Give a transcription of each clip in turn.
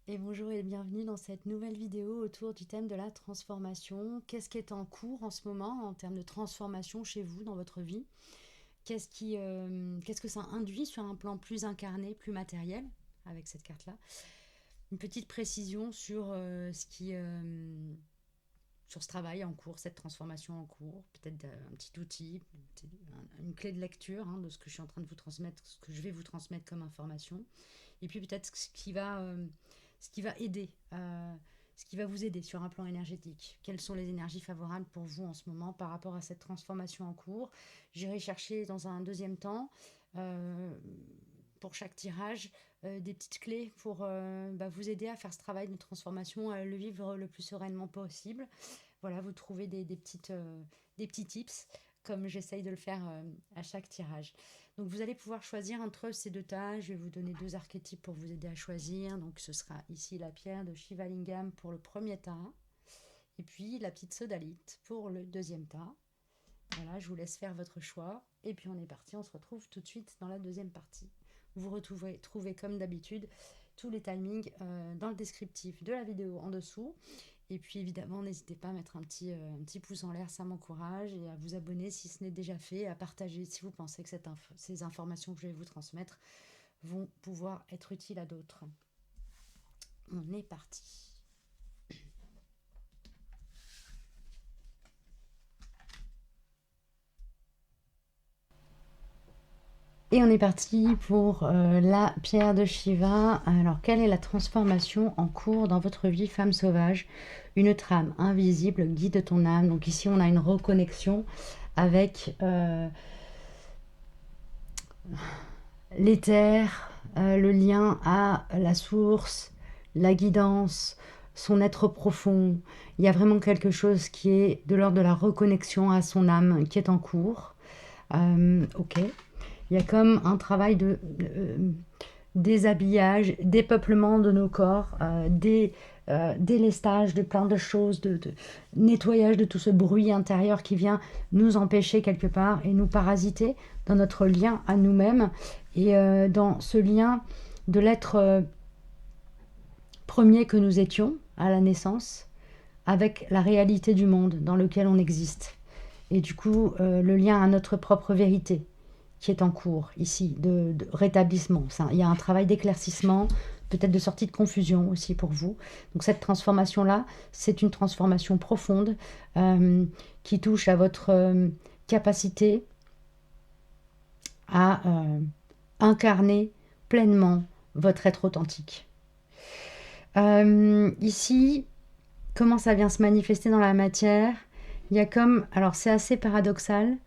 Et bonjour et bienvenue dans cette nouvelle vidéo autour du thème de la transformation. Qu'est-ce qui est en cours en ce moment en termes de transformation chez vous, dans votre vie? Qu'est-ce que ça induit sur un plan plus incarné, plus matériel, avec cette carte-là? Une petite précision sur sur ce travail en cours, cette transformation en cours, peut-être un petit outil, une clé de lecture de ce que je suis en train de vous transmettre, ce que je vais vous transmettre comme information. Et puis peut-être ce qui va aider, ce qui va vous aider sur un plan énergétique. Quelles sont les énergies favorables pour vous en ce moment par rapport à cette transformation en cours? J'irai chercher dans un deuxième temps, euh, pour chaque tirage, des petites clés pour vous aider à faire ce travail de transformation, à le vivre le plus sereinement possible. Voilà, vous trouvez des petits tips, comme j'essaye de le faire à chaque tirage. Donc vous allez pouvoir choisir entre ces deux tas. Je vais vous donner deux archétypes pour vous aider à choisir. Donc ce sera ici la pierre de Shivalingam pour le premier tas, et puis la petite sodalite pour le deuxième tas. Voilà, je vous laisse faire votre choix. Et puis on est parti, on se retrouve tout de suite dans la deuxième partie. Vous retrouvez comme d'habitude tous les timings dans le descriptif de la vidéo en dessous. Et puis évidemment, n'hésitez pas à mettre un petit pouce en l'air, ça m'encourage, et à vous abonner si ce n'est déjà fait, à partager si vous pensez que ces informations que je vais vous transmettre vont pouvoir être utiles à d'autres. On est parti. Et on est parti pour la pierre de Shiva. Alors, quelle est la transformation en cours dans votre vie, femme sauvage? Une trame invisible guide ton âme. Donc ici, on a une reconnexion avec l'éther, le lien à la source, la guidance, son être profond. Il y a vraiment quelque chose qui est de l'ordre de la reconnexion à son âme qui est en cours. Ok. Il y a comme un travail de déshabillage, dépeuplement de nos corps, délestage de plein de choses, de nettoyage de tout ce bruit intérieur qui vient nous empêcher quelque part et nous parasiter dans notre lien à nous-mêmes, et dans ce lien de l'être premier que nous étions à la naissance avec la réalité du monde dans lequel on existe. Et du coup, le lien à notre propre vérité qui est en cours ici, de rétablissement. Il y a un travail d'éclaircissement, peut-être de sortie de confusion aussi pour vous. Donc cette transformation-là, c'est une transformation profonde qui touche à votre capacité à incarner pleinement votre être authentique. Ici, comment ça vient se manifester dans la matière? Il y a comme... Alors c'est assez paradoxal.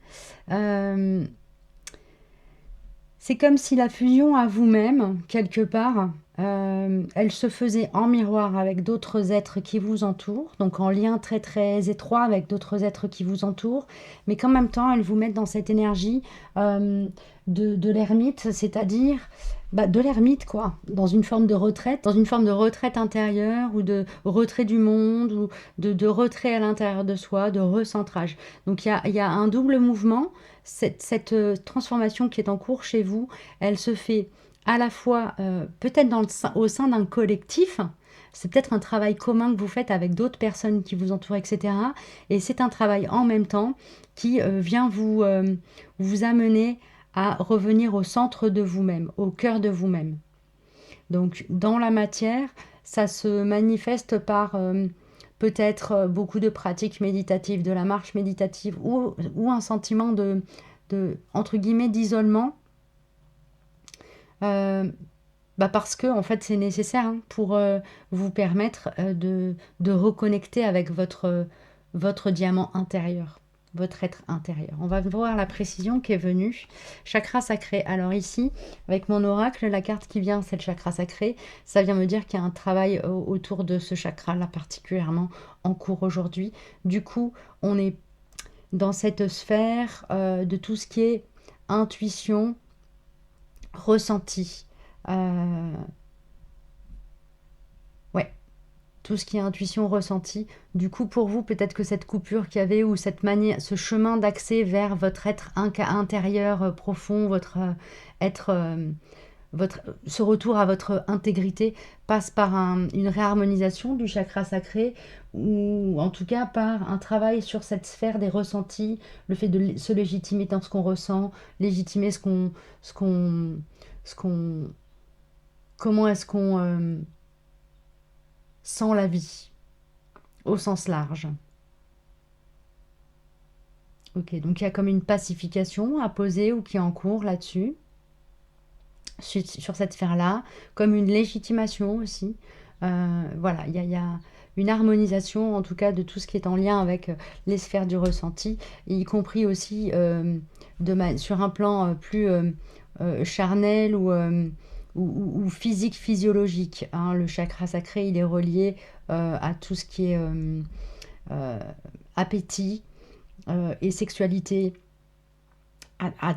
C'est comme si la fusion à vous-même, quelque part, elle se faisait en miroir avec d'autres êtres qui vous entourent, donc en lien très très étroit avec d'autres êtres qui vous entourent, mais qu'en même temps, elle vous met dans cette énergie de l'ermite, c'est-à-dire de l'ermite, quoi, dans une forme de retraite intérieure, ou de retrait du monde, ou de retrait à l'intérieur de soi, de recentrage. Donc il y a un double mouvement. Cette transformation qui est en cours chez vous, elle se fait à la fois peut-être au sein d'un collectif. C'est peut-être un travail commun que vous faites avec d'autres personnes qui vous entourent, etc. Et c'est un travail en même temps qui vient vous amener à revenir au centre de vous-même, au cœur de vous-même. Donc dans la matière, ça se manifeste par peut-être beaucoup de pratiques méditatives, de la marche méditative, ou un sentiment entre guillemets, d'isolement, euh, parce que en fait c'est nécessaire pour vous permettre de reconnecter avec votre diamant intérieur, votre être intérieur. On va voir la précision qui est venue. Chakra sacré. Alors ici, avec mon oracle, la carte qui vient, c'est le chakra sacré. Ça vient me dire qu'il y a un travail autour de ce chakra-là particulièrement en cours aujourd'hui. Du coup, on est dans cette sphère de tout ce qui est intuition, ressenti. Euh, ouais, tout ce qui est intuition, ressenti. Du coup, pour vous, peut-être que cette coupure qu'il y avait, ou cette manière, ce chemin d'accès vers votre être intérieur profond, votre être ce retour à votre intégrité passe par une réharmonisation du chakra sacré, ou en tout cas par un travail sur cette sphère des ressentis, le fait de se légitimer dans ce qu'on ressent, légitimer ce qu'on, ce qu'on, comment est-ce qu'on sent la vie au sens large. Ok, donc il y a comme une pacification à poser ou qui est en cours là-dessus, sur cette sphère-là, comme une légitimation aussi. Voilà, il y a une harmonisation en tout cas de tout ce qui est en lien avec les sphères du ressenti, y compris aussi sur un plan plus charnel ou physique, physiologique, hein. Le chakra sacré, il est relié à tout ce qui est euh, appétit et sexualité,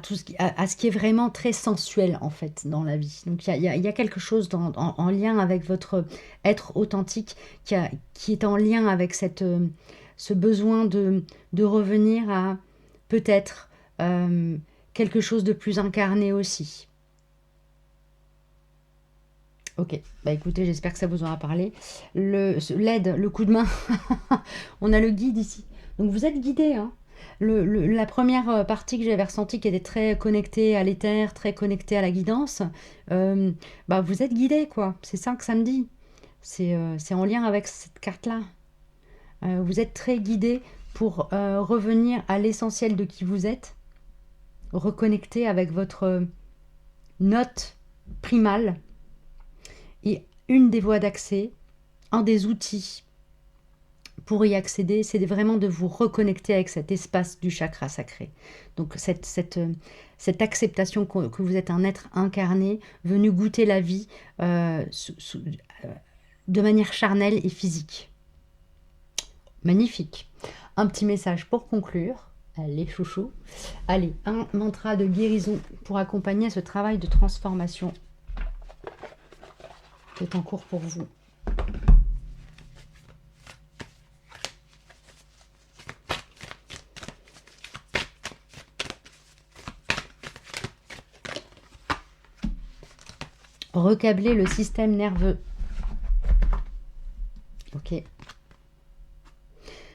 tout à ce qui est vraiment très sensuel en fait dans la vie. Donc il y a quelque chose en lien avec votre être authentique qui est en lien avec ce besoin de revenir à peut-être quelque chose de plus incarné aussi. Ok, bah écoutez, j'espère que ça vous aura parlé. L'aide, le coup de main, on a le guide ici. Donc vous êtes guidé, hein. La première partie que j'avais ressentie, qui était très connectée à l'éther, très connectée à la guidance, euh, bah vous êtes guidé, quoi. C'est ça que ça me dit. C'est en lien avec cette carte-là. Vous êtes très guidé pour revenir à l'essentiel de qui vous êtes, reconnecter avec votre note primale. Et une des voies d'accès, un des outils pour y accéder, c'est vraiment de vous reconnecter avec cet espace du chakra sacré. Donc cette acceptation que vous êtes un être incarné, venu goûter la vie de manière charnelle et physique. Magnifique. Un petit message pour conclure. Allez, chouchou. Allez, un mantra de guérison pour accompagner ce travail de transformation qui est en cours pour vous. Recabler le système nerveux. Ok.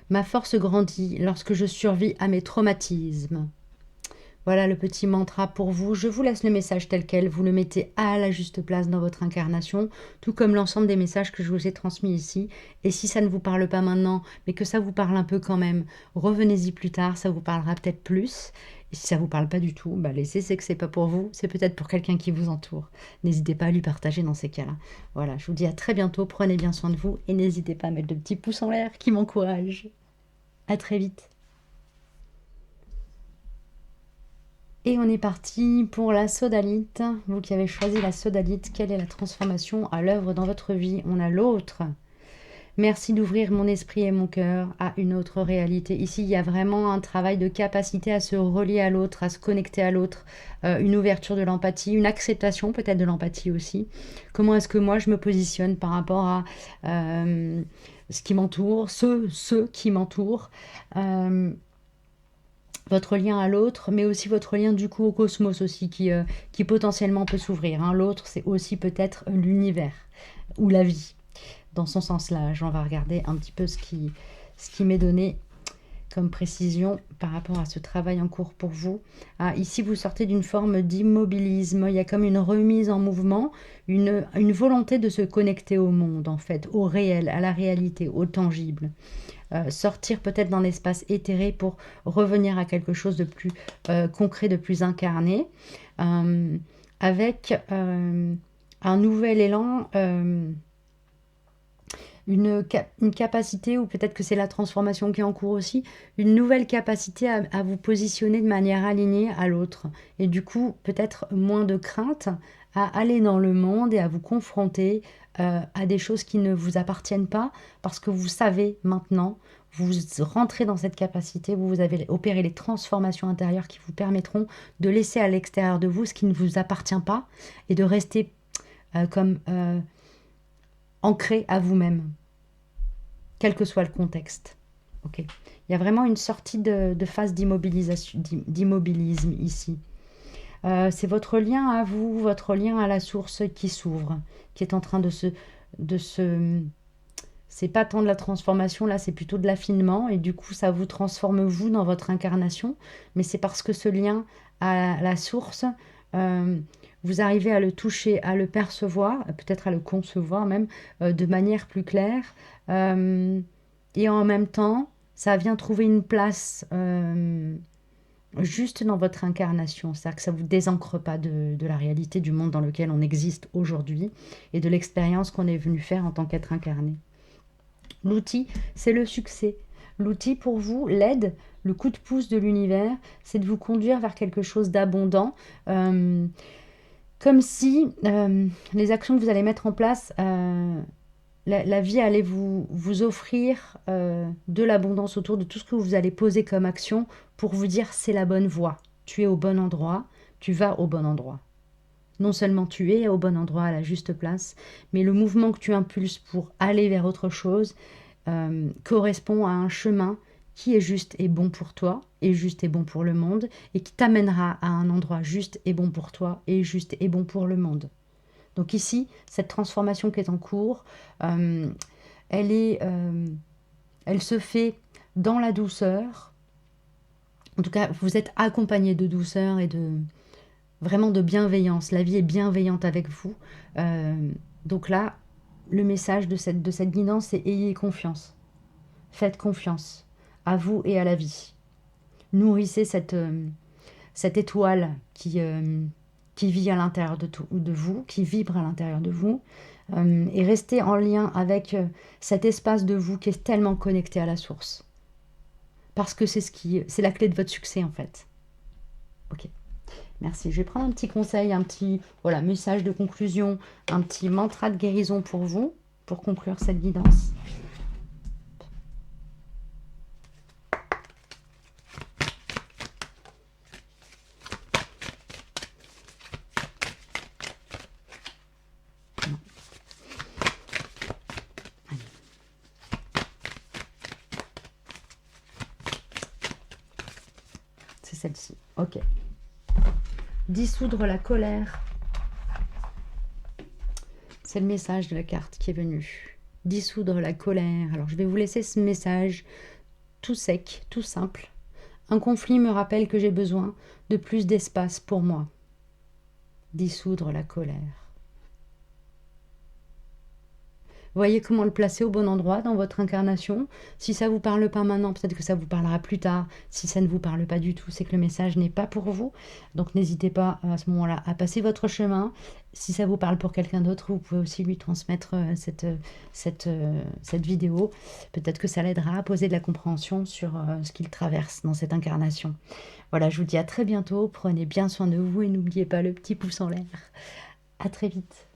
Ma force grandit lorsque je survis à mes traumatismes. Voilà le petit mantra pour vous. Je vous laisse le message tel quel. Vous le mettez à la juste place dans votre incarnation, tout comme l'ensemble des messages que je vous ai transmis ici. Et si ça ne vous parle pas maintenant, mais que ça vous parle un peu quand même, revenez-y plus tard, ça vous parlera peut-être plus. Et si ça vous parle pas du tout, bah laissez, c'est que c'est pas pour vous, c'est peut-être pour quelqu'un qui vous entoure. N'hésitez pas à lui partager dans ces cas-là. Voilà, je vous dis à très bientôt, prenez bien soin de vous et n'hésitez pas à mettre de petits pouces en l'air qui m'encouragent. À très vite. Et on est parti pour la sodalite. Vous qui avez choisi la sodalite, quelle est la transformation à l'œuvre dans votre vie? On a l'autre. Merci d'ouvrir mon esprit et mon cœur à une autre réalité. Ici, il y a vraiment un travail de capacité à se relier à l'autre, à se connecter à l'autre, une ouverture de l'empathie, une acceptation peut-être de l'empathie aussi. Comment est-ce que moi je me positionne par rapport à ce qui m'entoure, ceux qui m'entourent, votre lien à l'autre, mais aussi votre lien du coup au cosmos aussi, qui potentiellement peut s'ouvrir, hein. L'autre, c'est aussi peut-être l'univers ou la vie, dans son sens large. On va regarder un petit peu ce qui m'est donné comme précision par rapport à ce travail en cours pour vous. Ah, ici, vous sortez d'une forme d'immobilisme. Il y a comme une remise en mouvement, une volonté de se connecter au monde, en fait, au réel, à la réalité, au tangible. Sortir peut-être d'un espace éthéré pour revenir à quelque chose de plus concret, de plus incarné, avec un nouvel élan, une capacité, ou peut-être que c'est la transformation qui est en cours aussi, une nouvelle capacité à vous positionner de manière alignée à l'autre. Et du coup, peut-être moins de crainte à aller dans le monde et à vous confronter à des choses qui ne vous appartiennent pas, parce que vous savez maintenant, vous rentrez dans cette capacité, vous avez opéré les transformations intérieures qui vous permettront de laisser à l'extérieur de vous ce qui ne vous appartient pas et de rester comme ancré à vous-même, quel que soit le contexte. Ok. Il y a vraiment une sortie de phase d'immobilisme ici. C'est votre lien à vous, votre lien à la source qui s'ouvre, qui est en train de se. C'est pas tant de la transformation, là, c'est plutôt de l'affinement. Et du coup, ça vous transforme, vous, dans votre incarnation. Mais c'est parce que ce lien à la source, euh, vous arrivez à le toucher, à le percevoir, peut-être à le concevoir même, de manière plus claire. Euh, et en même temps, ça vient trouver une place juste dans votre incarnation. C'est-à-dire que ça ne vous désancre pas de la réalité du monde dans lequel on existe aujourd'hui et de l'expérience qu'on est venu faire en tant qu'être incarné. L'outil, c'est le succès. L'outil pour vous, l'aide, le coup de pouce de l'univers, c'est de vous conduire vers quelque chose d'abondant. Comme si les actions que vous allez mettre en place, la vie allait vous offrir de l'abondance autour de tout ce que vous allez poser comme action pour vous dire c'est la bonne voie. Tu es au bon endroit, tu vas au bon endroit. Non seulement tu es au bon endroit, à la juste place, mais le mouvement que tu impulses pour aller vers autre chose correspond à un chemin qui est juste et bon pour toi, et juste et bon pour le monde, et qui t'amènera à un endroit juste et bon pour toi, et juste et bon pour le monde. Donc ici, cette transformation qui est en cours, euh, elle se fait dans la douceur. En tout cas, vous êtes accompagné de douceur et vraiment de bienveillance. La vie est bienveillante avec vous. Donc là, le message de cette guidance, c'est ayez confiance. Faites confiance à vous et à la vie. Nourrissez cette étoile qui vit à l'intérieur de vous, qui vibre à l'intérieur de vous, et restez en lien avec cet espace de vous qui est tellement connecté à la source. Parce que c'est la clé de votre succès en fait. Ok. Merci. Je vais prendre un petit conseil, un petit message de conclusion, un petit mantra de guérison pour vous, pour conclure cette guidance. C'est celle-ci. Ok. Dissoudre la colère. C'est le message de la carte qui est venu. Dissoudre la colère. Alors je vais vous laisser ce message tout sec, tout simple. Un conflit me rappelle que j'ai besoin de plus d'espace pour moi. Dissoudre la colère. Voyez comment le placer au bon endroit dans votre incarnation. Si ça ne vous parle pas maintenant, peut-être que ça vous parlera plus tard. Si ça ne vous parle pas du tout, c'est que le message n'est pas pour vous. Donc n'hésitez pas à ce moment-là à passer votre chemin. Si ça vous parle pour quelqu'un d'autre, vous pouvez aussi lui transmettre cette vidéo. Peut-être que ça l'aidera à poser de la compréhension sur ce qu'il traverse dans cette incarnation. Voilà, je vous dis à très bientôt. Prenez bien soin de vous et n'oubliez pas le petit pouce en l'air. À très vite.